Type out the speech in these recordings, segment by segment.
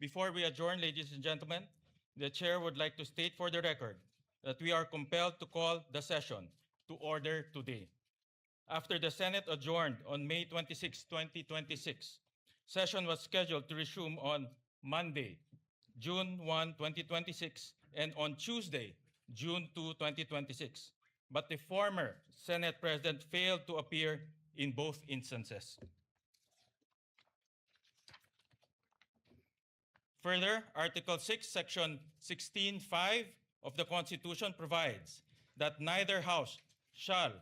Before we adjourn, ladies and gentlemen, the Chair would like to state for the record that we are compelled to call the session to order today. After the Senate adjourned on May 26, 2026, session was scheduled to resume on Monday, June 1, 2026, and on Tuesday, June 2, 2026. But the former Senate President failed to appear in both instances. Further, Article 6, Section 16(5) of the Constitution provides that neither House shall,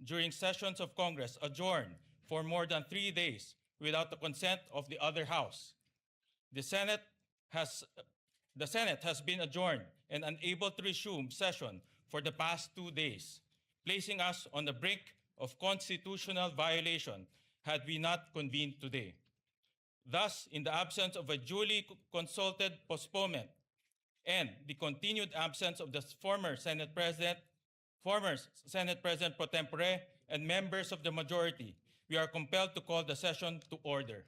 during sessions of Congress, adjourn for more than 3 days without the consent of the other House. The Senate has been adjourned and unable to resume session for the past 2 days, placing us on the brink of constitutional violation had we not convened today. Thus, in the absence of a duly consulted postponement and the continued absence of the former Senate President pro tempore, and members of the majority, we are compelled to call the session to order.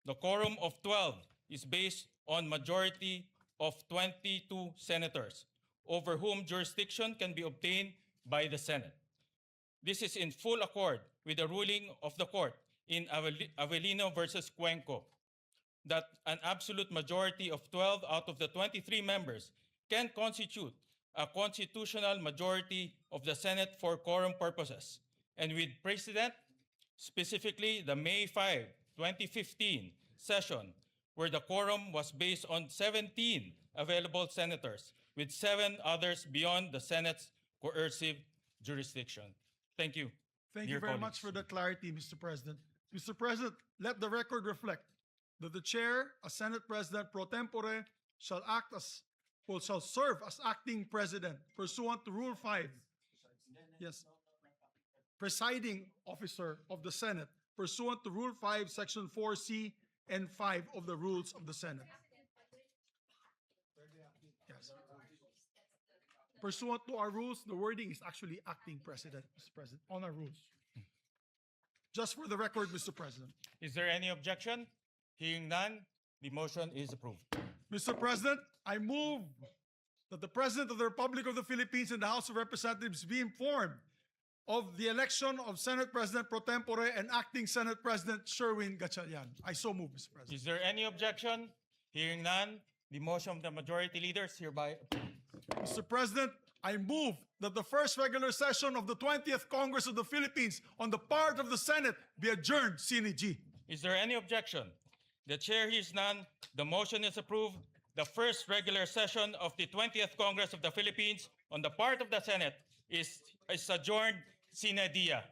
The quorum of 12 is based on majority of 22 senators, over whom jurisdiction can be obtained by the Senate. This is in full accord with the ruling of the court in Avellino versus Cuenco, that an absolute majority of 12 out of the 23 members can constitute a constitutional majority of the Senate for quorum purposes, and with precedent, specifically the May 5, 2015 session, where the quorum was based on 17 available senators, with 7 others beyond the Senate's coercive jurisdiction. Thank you. Thank you very much for the clarity, Mr. President. Mr. President, let the record reflect that the Chair, as Senate President pro tempore, shall serve as acting President pursuant to Rule 5. Yes. Presiding officer of the Senate pursuant to Rule 5, Section 4C and 5 of the Rules of the Senate. Yes. Pursuant to our rules, the wording is actually acting President, Mr. President, on our rules. Just for the record, Mr. President. Is there any objection? Hearing none, the motion is approved. Mr. President, I move that the President of the Republic of the Philippines and the House of Representatives be informed of the election of Senate President pro tempore and acting Senate President Sherwin Gatchalian. I so move, Mr. President. Is there any objection? Hearing none, the motion of the majority leader is hereby approved. Mr. President, I move that the first regular session of the 20th Congress of the Philippines on the part of the Senate be adjourned sine die. Is there any objection? The Chair hears none. The motion is approved. The first regular session of the 20th Congress of the Philippines on the part of the Senate is adjourned sine die.